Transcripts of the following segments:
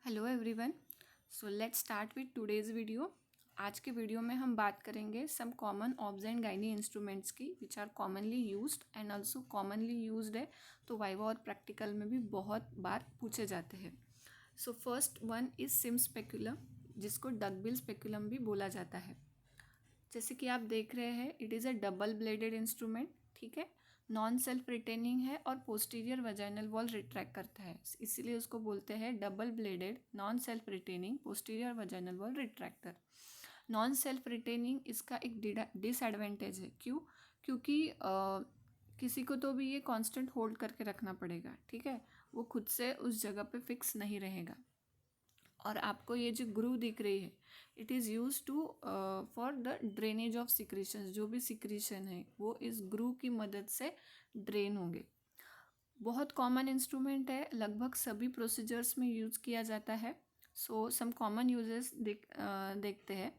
Hello everyone. So let's start with today's video. आज के video में हम बात करेंगे some common obs and gynae instruments की which are commonly used and also commonly used है तो वाइवा और प्रैक्टिकल में भी बहुत बार पूछे जाते हैं। So first one is SIM speculum, जिसको डकबिल स्पेकुलम भी बोला जाता है। जैसे कि आप देख रहे हैं, it is a double blooded instrument, ठीक है। नॉन सेल्फ रिटेनिंग है और पोस्टीरियर वजाइनल वॉल रिट्रैक्ट करता है, इसीलिए उसको बोलते हैं double blooded non self retaining posterior vaginal wall retractor. Non self retaining इसका एक डिसएडवांटेज है। क्यों? क्योंकि किसी को तो भी ये कांस्टेंट होल्ड करके रखना पड़ेगा, ठीक है। वो खुद से उस जगह पे फिक्स नहीं रहेगा। और आपको ये जो ग्रू दिख रही है, it is use to for the drainage of secretions. जो भी सिक्रीशन है वो इस ग्रू की मदद से ड्रेन होंगे। बहुत कॉमन इंस्ट्रूमेंट है, लगभग सभी प्रोसीजर्स में यूज़ किया जाता है। सो सम कॉमन यूजेस देखते हैं।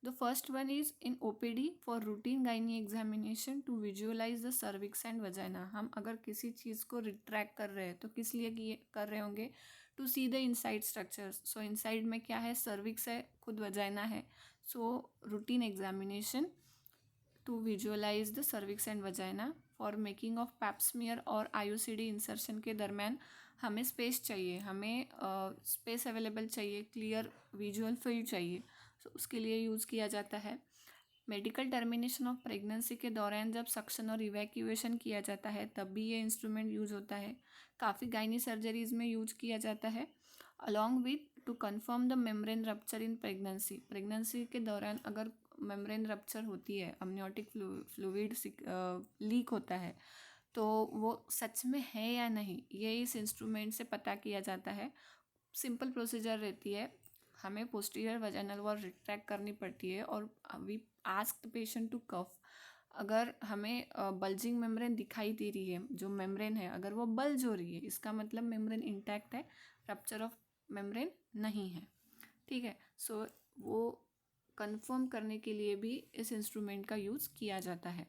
The first one is in OPD for routine gynae examination to visualise the cervix and vagina. हम अगर किसी चीज़ को रिट्रैक्ट कर रहे हैं तो किस लिए कर रहे होंगे? To see the inside structures. So inside में क्या है? सर्विक्स है, खुद वजाइना है। So routine examination to visualise the cervix and vagina for making of pap smear और आईयूसीडी इंसर्शन के दरमियान हमें स्पेस चाहिए, हमें स्पेस अवेलेबल चाहिए, क्लियर विजुअल फील्ड चाहिए। सो उसके लिए यूज़ किया जाता है। मेडिकल टर्मिनेशन ऑफ प्रेगनेंसी के दौरान जब सक्शन और इवैक्यूएशन किया जाता है तब भी ये इंस्ट्रूमेंट यूज होता है। काफ़ी गाइनी सर्जरीज में यूज किया जाता है। Along with to confirm the membrane rupture in pregnancy. Pregnancy के दौरान अगर मेम्ब्रेन रप्चर होती है, अमनियोटिक फ्लूइड लीक होता है, तो वो सच में है या नहीं, ये इस इंस्ट्रूमेंट से पता किया जाता है। सिंपल प्रोसीजर रहती है। हमें पोस्टीरियर वजाइनल वॉल रिट्रैक्ट करनी पड़ती है और वी आस्क पेशेंट टू कफ। अगर हमें बल्जिंग मेम्ब्रेन दिखाई दे रही है, जो मेम्ब्रेन है अगर वो बल्ज हो रही है, इसका मतलब मेम्ब्रेन इंटैक्ट है, रप्चर ऑफ मेम्ब्रेन नहीं है, ठीक है। सो वो कंफर्म करने के लिए भी इस इंस्ट्रूमेंट का यूज़ किया जाता है।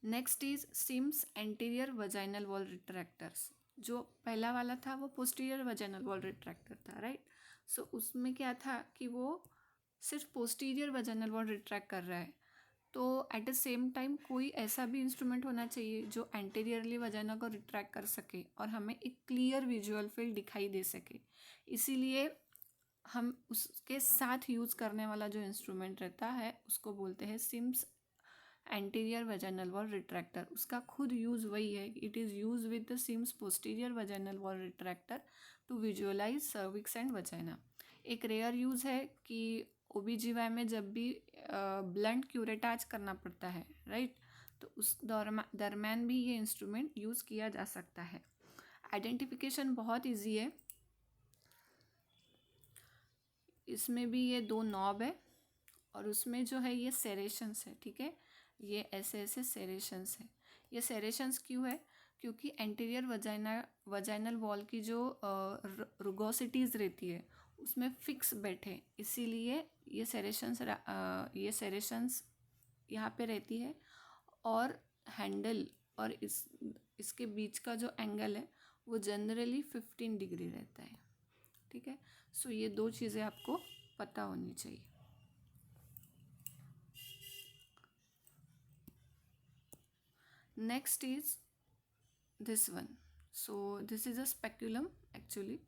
Next is Sims anterior vaginal wall retractors. जो पहला वाला था वो पोस्टीरियर वजाइनल वॉल रिट्रैक्टर था, राइट। सो उसमें क्या था कि वो सिर्फ पोस्टीरियर वजाइनल वॉल रिट्रैक्ट कर रहा है। तो एट द सेम टाइम कोई ऐसा भी इंस्ट्रूमेंट होना चाहिए जो एंटीरियरली वजाइना को रिट्रैक्ट कर सके और हमें एक क्लियर विजुअल फील्ड दिखाई दे सके। इसीलिए हम उसके साथ यूज़ करने वाला जो इंस्ट्रूमेंट रहता है उसको बोलते हैं Sims anterior vaginal wall retractor. उसका खुद यूज़ वही है, it is use with the Sims posterior vaginal wall retractor to visualise cervix and vagina. एक रेयर यूज़ है कि ओबीजीवाई में जब भी ब्लंट क्यूरेटाज करना पड़ता है, राइट, तो उस दरम्यान भी ये इंस्ट्रूमेंट यूज़ किया जा सकता है। आइडेंटिफिकेशन बहुत ईजी है। इसमें भी ये दो नॉब है और उसमें जो है ये सेरेशंस है, ठीक है। ये ऐसे ऐसे सेरेशंस है। ये सेरेशंस क्यों है? क्योंकि एंटीरियर वजाइनल वॉल की जो रुगोसिटीज़ रहती है उसमें फिक्स बैठे, इसीलिए ये सेरेशंस यहाँ पे रहती है। और हैंडल और इसके बीच का जो एंगल है वो जनरली 15 डिग्री रहता है, ठीक है। सो ये दो चीज़ें आपको पता होनी चाहिए। Next is this one. So this is a speculum actually.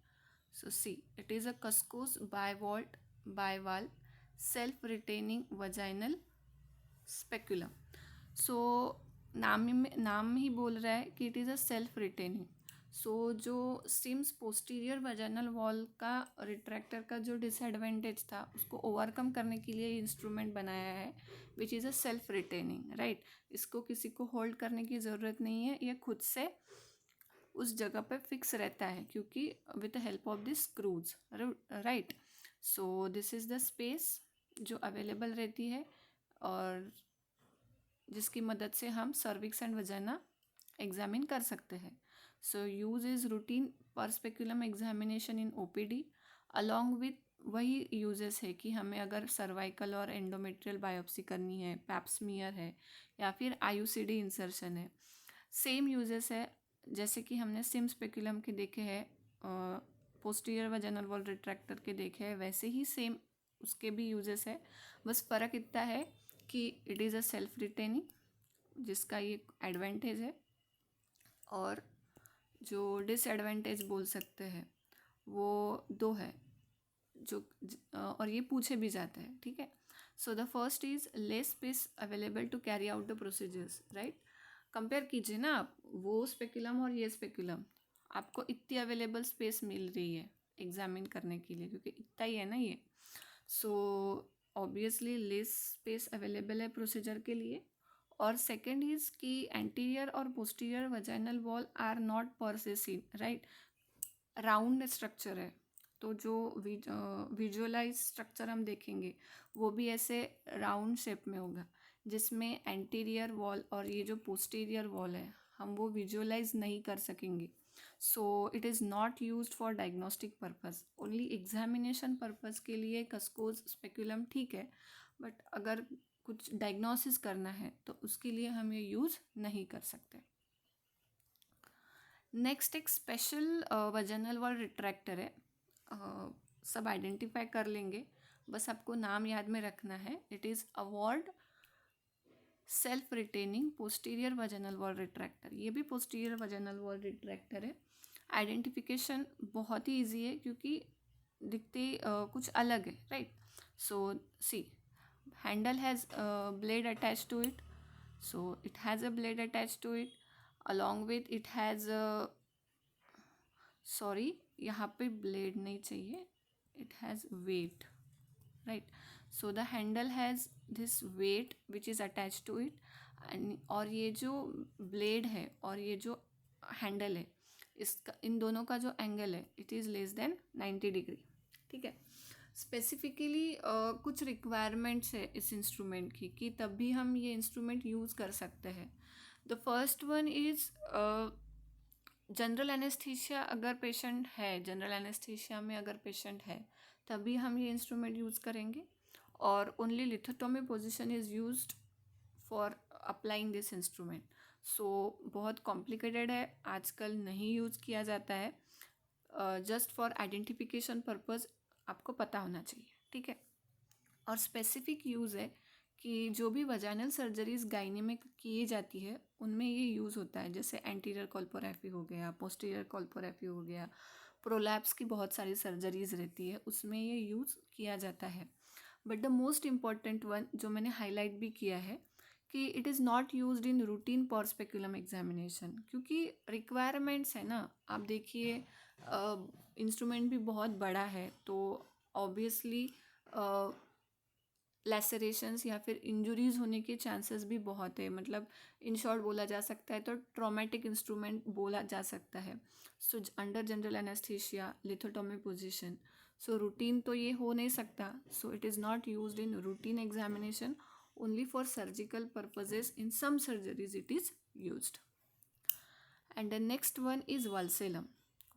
So see, it is a Cusco's bivalve self-retaining vaginal speculum. So नाम ही बोल रहा है कि it is a self retaining. So जो सिम्स पोस्टीरियर वजाइनल वॉल का retractor का जो disadvantage था उसको ओवरकम करने के लिए इंस्ट्रूमेंट बनाया है which is a self retaining, right. इसको किसी को होल्ड करने की ज़रूरत नहीं है, ये खुद से उस जगह पे फिक्स रहता है क्योंकि with the help of this screws, right. So this is the space जो अवेलेबल रहती है और जिसकी मदद से हम सर्विक्स एंड वजाइना एग्जामिन कर सकते हैं। सो यूज इज़ रूटीन पर speculum examination in OPD along with वही यूजेस है कि हमें अगर सर्वाइकल और एंडोमेट्रियल बायोप्सी करनी है, पैप्समियर है या फिर आईयूसीडी इंसर्शन है, सेम यूजेस है जैसे कि हमने सिम स्पेकुलम के देखे हैं पोस्टीरियर वजाइनल वॉल रिट्रैक्टर के देखे हैं वैसे ही सेम उसके भी यूजेस है। बस फ़र्क इतना है कि it is a self retaining, जिसका ये एडवांटेज है, और जो डिसएडवांटेज बोल सकते हैं वो दो है जो और ये पूछे भी जाते हैं, ठीक है। So the first is less space available to carry out the procedures, right. Compare कीजिए ना आप वो स्पेकुलम और ये स्पेकुलम, आपको इतनी अवेलेबल स्पेस मिल रही है एग्जामिन करने के लिए क्योंकि इतना ही है ना ये। So obviously less space available है प्रोसीजर के लिए। और सेकेंड इज कि एंटीरियर और posterior vaginal wall are not per se scene, right. Round structure है तो जो विजुअलाइज स्ट्रक्चर हम देखेंगे वो भी ऐसे राउंड शेप में होगा, जिसमें एंटीरियर वॉल और ये जो पोस्टीरियर वॉल है हम वो विजुअलाइज नहीं कर सकेंगे। सो it is not used for diagnostic purpose, only examination purpose के लिए कस्कोज स्पेकुलम ठीक है, बट अगर कुछ डायग्नोसिस करना है तो उसके लिए हम ये यूज़ नहीं कर सकते। नेक्स्ट एक स्पेशल वजाइनल वॉल रिट्रैक्टर है, सब आइडेंटिफाई कर लेंगे, बस आपको नाम याद में रखना है। It is Auvard self retaining posterior vaginal wall retractor, ये भी पोस्टीरियर वजाइनल वॉल रिट्रैक्टर है। आइडेंटिफिकेशन बहुत ही ईजी है क्योंकि दिखते कुछ अलग है, right. So see handle has a blade attached to it, so it has a blade attached to it, along with it has a, sorry यहाँ पे blade नहीं चाहिए, it has weight, right। so the handle has this weight which is attached to it, and और ये जो blade है और ये जो handle है इसका इन दोनों का जो एंगल है it is less than 90 degree, ठीक है। स्पेसिफिकली कुछ रिक्वायरमेंट्स है इस इंस्ट्रूमेंट की कि तब भी हम ये इंस्ट्रूमेंट यूज़ कर सकते हैं। The first one is general anaesthesia, अगर पेशेंट है जनरल एनेस्थीसिया में अगर पेशेंट है तभी हम ये इंस्ट्रूमेंट यूज़ करेंगे, और only lithotomy position is used for applying this instrument. So बहुत कॉम्प्लिकेटेड है, आजकल नहीं यूज़ किया जाता है, जस्ट फॉर आइडेंटिफिकेशन पर्पज़ आपको पता होना चाहिए, ठीक है। और स्पेसिफिक यूज़ है कि जो भी वजाइनल सर्जरीज गायनी में की जाती है उनमें ये यूज़ होता है, जैसे एंटीरियर कोल्पोरेफी हो गया, पोस्टीरियर कोल्पोरेफी हो गया, प्रोलैप्स की बहुत सारी सर्जरीज रहती है उसमें ये यूज़ किया जाता है। But the most important one जो मैंने हाईलाइट भी किया है कि it is not used in routine पर स्पेकुलम एग्जामिनेशन, क्योंकि रिक्वायरमेंट्स है ना, आप देखिए इंस्ट्रूमेंट भी बहुत बड़ा है तो ऑब्वियसली लैसरेशंस या फिर इंजुरीज होने के चांसेस भी बहुत है, मतलब इन शॉर्ट बोला जा सकता है तो ट्रॉमेटिक इंस्ट्रूमेंट बोला जा सकता है। So under general anaesthesia lithotomy position, so routine तो ये हो नहीं सकता, so it is not used in routine examination, only for surgical purposes, in some surgeries it is used. And the next one is vulsellum,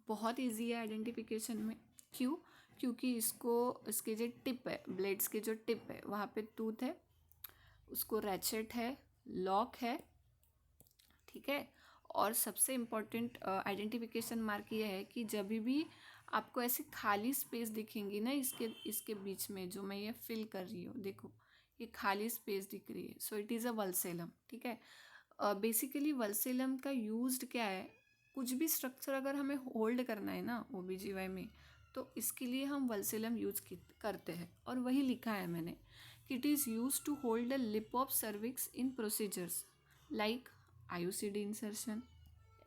बहुत easy है identification में, क्यों? क्योंकि इसको इसके जो टिप है, ब्लेड्स के जो टिप है वहाँ पे टूथ है, उसको रैचेट है, लॉक है, ठीक है। और सबसे इम्पॉर्टेंट आइडेंटिफिकेशन मार्क ये है कि जब भी आपको ऐसी खाली स्पेस दिखेंगी ना इसके बीच में जो मैं ये फिल कर रही हूँ, देखो ये खाली स्पेस दिख रही है, सो इट इज़ अ वल्सेलम, ठीक है। बेसिकली वल्सेलम का यूज्ड क्या है, कुछ भी स्ट्रक्चर अगर हमें होल्ड करना है ना OBGY में तो इसके लिए हम वल्सेलम यूज करते हैं, और वही लिखा है मैंने कि it is use to hold the lip of cervix in procedures like IUCD insertion,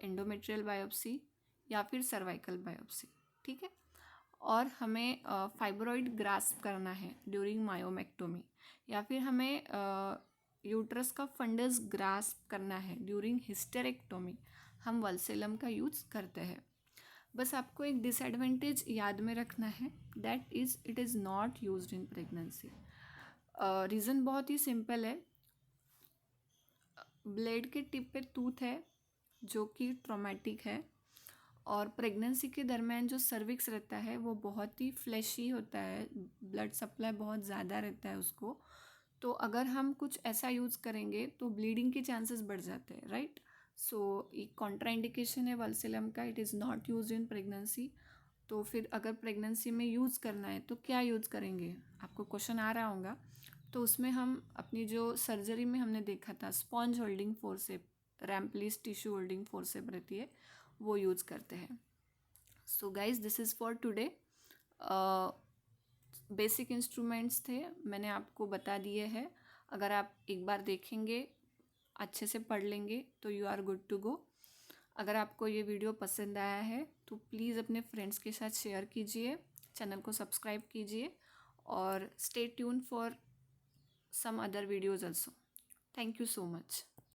endometrial biopsy या फिर सर्वाइकल बायोप्सी, ठीक है। और हमें फाइब्रॉइड ग्रास्प करना है ड्यूरिंग मायोमेक्टोमी, या फिर हमें यूट्रस का फंडस ग्रास्प करना है ड्यूरिंग हिस्टेरेक्टोमी, हम वल्सेलम का यूज़ करते हैं। बस आपको एक डिसएडवांटेज याद में रखना है, that is it is not used in pregnancy. Reason बहुत ही सिंपल है, ब्लेड के टिप पे टूथ है जो कि ट्रॉमेटिक है, और प्रेगनेंसी के दरमियान जो सर्विक्स रहता है वो बहुत ही फ्लैशी होता है, ब्लड सप्लाई बहुत ज़्यादा रहता है उसको, तो अगर हम कुछ ऐसा यूज़ करेंगे तो ब्लीडिंग के चांसेस बढ़ जाते हैं, राइट। सो एक कॉन्ट्राइंडिकेशन है वल्सेलम का, it is not used in pregnancy, तो फिर अगर प्रेगनेंसी में यूज़ करना है तो क्या यूज़ करेंगे, आपको क्वेश्चन आ रहा होगा। तो उसमें हम अपनी जो सर्जरी में हमने देखा था स्पॉन्ज होल्डिंग फोर्सेप, रैम्पलिस टिश्यू होल्डिंग फोर्सेप रहती है, वो यूज़ करते हैं। So guys this is for today. Basic instruments थे, मैंने आपको बता दिए हैं। अगर आप एक बार देखेंगे, अच्छे से पढ़ लेंगे तो you are good to go. अगर आपको ये वीडियो पसंद आया है तो प्लीज़ अपने फ्रेंड्स के साथ शेयर कीजिए, चैनल को सब्सक्राइब कीजिए और stay tune for some other videos also. Thank you so much.